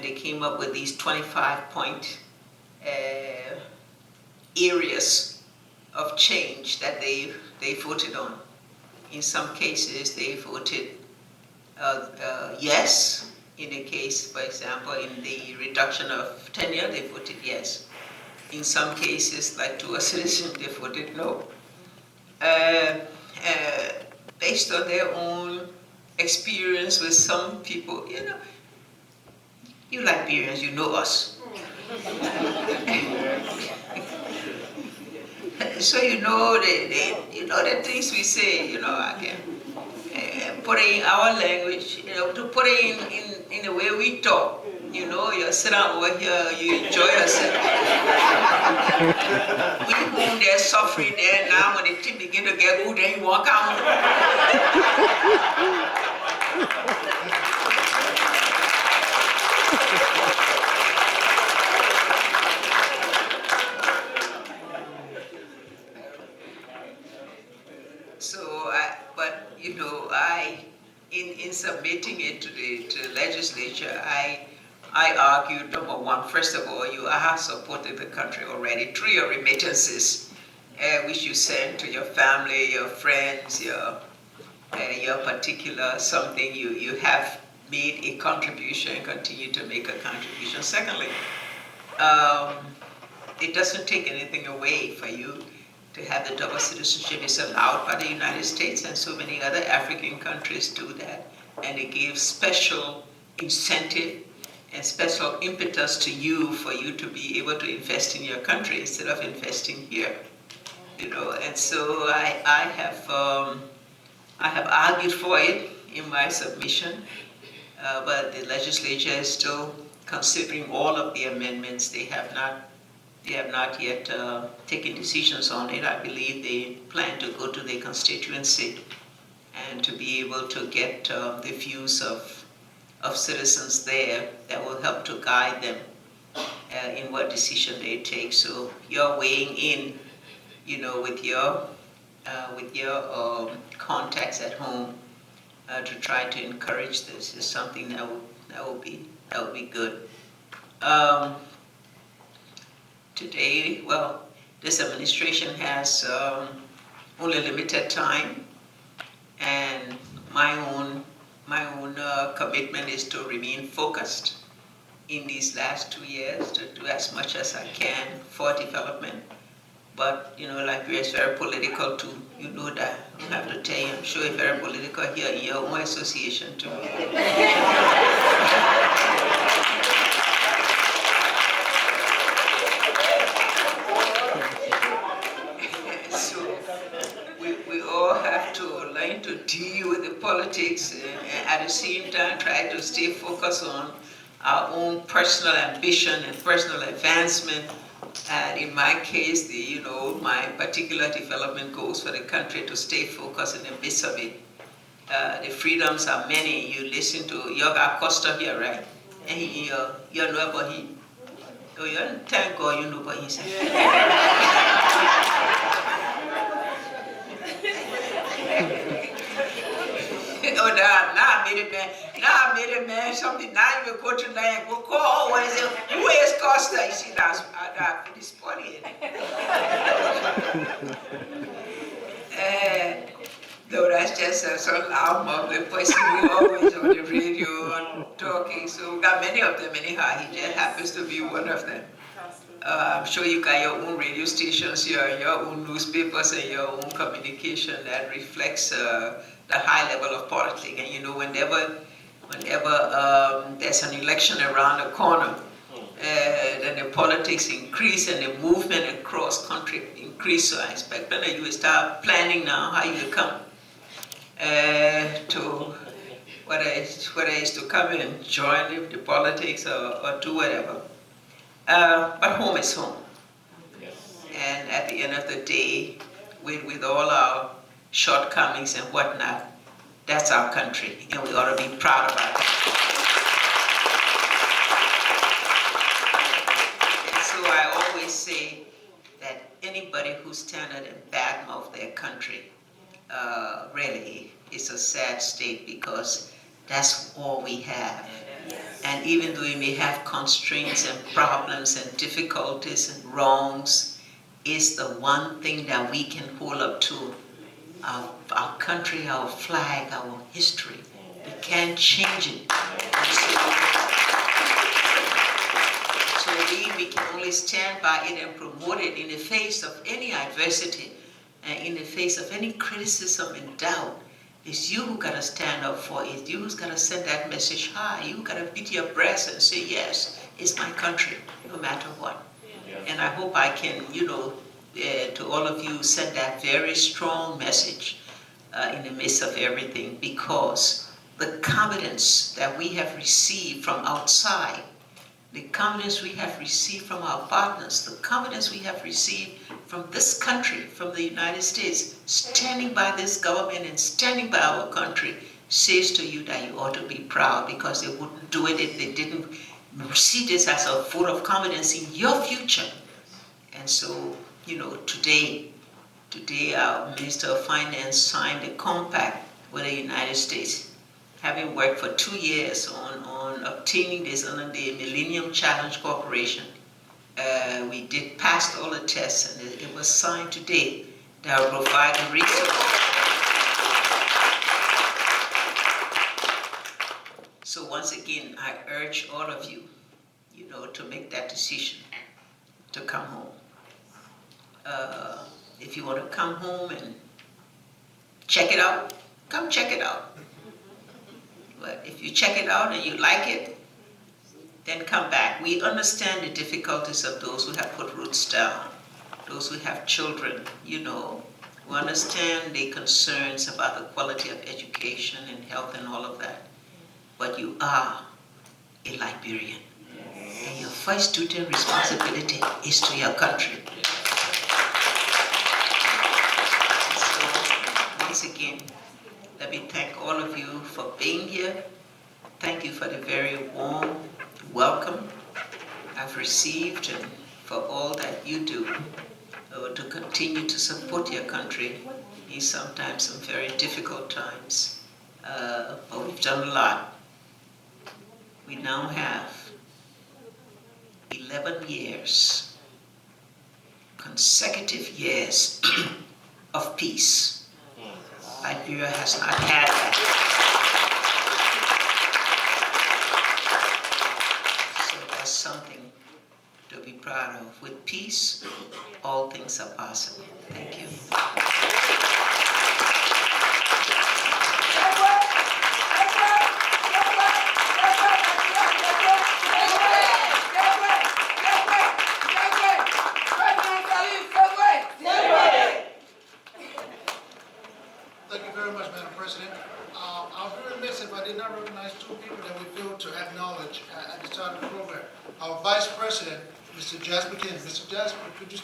they came up with these 25-point areas of change that they voted on. In some cases, they voted yes. In a case, for example, in the reduction of tenure, they voted yes. In some cases, like dual citizenship, they voted no. Based on their own experience with some people, you Liberians, you know us. So you know the things we say, again. Put it in our language, to put it in the way we talk. You sit down over here, you enjoy yourself. When you home there suffering there now, when the thing begin to get good, then you walk out. In submitting it to the legislature, I argued, number one, first of all, you have supported the country already through your remittances, which you send to your family, your friends, your particular something. You have made a contribution and continue to make a contribution. Secondly, it doesn't take anything away for you to have the double citizenship. Is allowed by the United States, and so many other African countries do that. And it gives special incentive and special impetus to you for you to be able to invest in your country instead of investing here. And so I have argued for it in my submission, but the legislature is still considering all of the amendments. They have not yet taken decisions on it. I believe they plan to go to their constituency and to be able to get the views of citizens there that will help to guide them in what decision they take. So you're weighing in, with your contacts at home to try to encourage this is something that will be good. Today, well, this administration has only limited time, and my own commitment is to remain focused in these last 2 years to do as much as I can for development. But Liberia is very political too. You know that. I don't have to tell you. I'm sure it's very political here in your own association too. To deal with the politics and at the same time try to stay focused on our own personal ambition and personal advancement. And in my case, my particular development goals for the country to stay focused in the midst of it. The freedoms are many. You listen to Yoga Costa here, right? And you know about him. Oh, thank God you know about him. Oh, now I made a man something. Now you go to land, go call. What is it? Who is Costa? You see, that's this funny. No, that's just some loud mumbling person who always on the radio and talking. So we got many of them anyhow. He just happens to be one of them. I'm sure you got your own radio stations, your own newspapers, and your own communication that reflects the high level of politics. And whenever there's an election around the corner, then the politics increase and the movement across country increase. So I expect that you will start planning now how you will come to whether it's to come and join the politics or do whatever. But home is home. And at the end of the day, with all our shortcomings and whatnot, that's our country, and we ought to be proud about it. And so I always say that anybody who's standing and badmouth their country really is a sad state, because that's all we have. And And even though we may have constraints and problems and difficulties and wrongs, it's the one thing that we can hold up to. Our country, our flag, our history. We can't change it. So we can only stand by it and promote it in the face of any adversity, and in the face of any criticism and doubt. It's you who gotta stand up for it. You who's gotta send that message high. You gotta beat your breast and say, yes, it's my country, no matter what. And I hope I can, to all of you, send that very strong message in the midst of everything, because the confidence that we have received from outside, the confidence we have received from our partners, the confidence we have received from this country, from the United States, standing by this government and standing by our country, says to you that you ought to be proud, because they wouldn't do it if they didn't see this as a vote of confidence in your future. And so, today our Minister of Finance signed a compact with the United States, having worked for 2 years on obtaining this under the Millennium Challenge Corporation. We did pass all the tests, and it was signed today. That will provide the resources. So once again, I urge all of you, to make that decision to come home. If you want to come home and check it out, come check it out. But if you check it out and you like it, then come back. We understand the difficulties of those who have put roots down, those who have children, We understand the concerns about the quality of education and health and all of that. But you are a Liberian. And your first duty and responsibility is to your country. Once again, let me thank all of you for being here. Thank you for the very warm welcome I've received, and for all that you do to continue to support your country in sometimes some very difficult times. But we've done a lot. We now have 11 years, consecutive years of peace. Liberia has not had that. So that's something to be proud of. With peace, all things are possible. Thank you. Thank you very much, Madam President. I was very remiss if I did not recognize two people that we failed to acknowledge at the start of the program. Our Vice President, Mr. Jasper King. Mr. Jasper, could you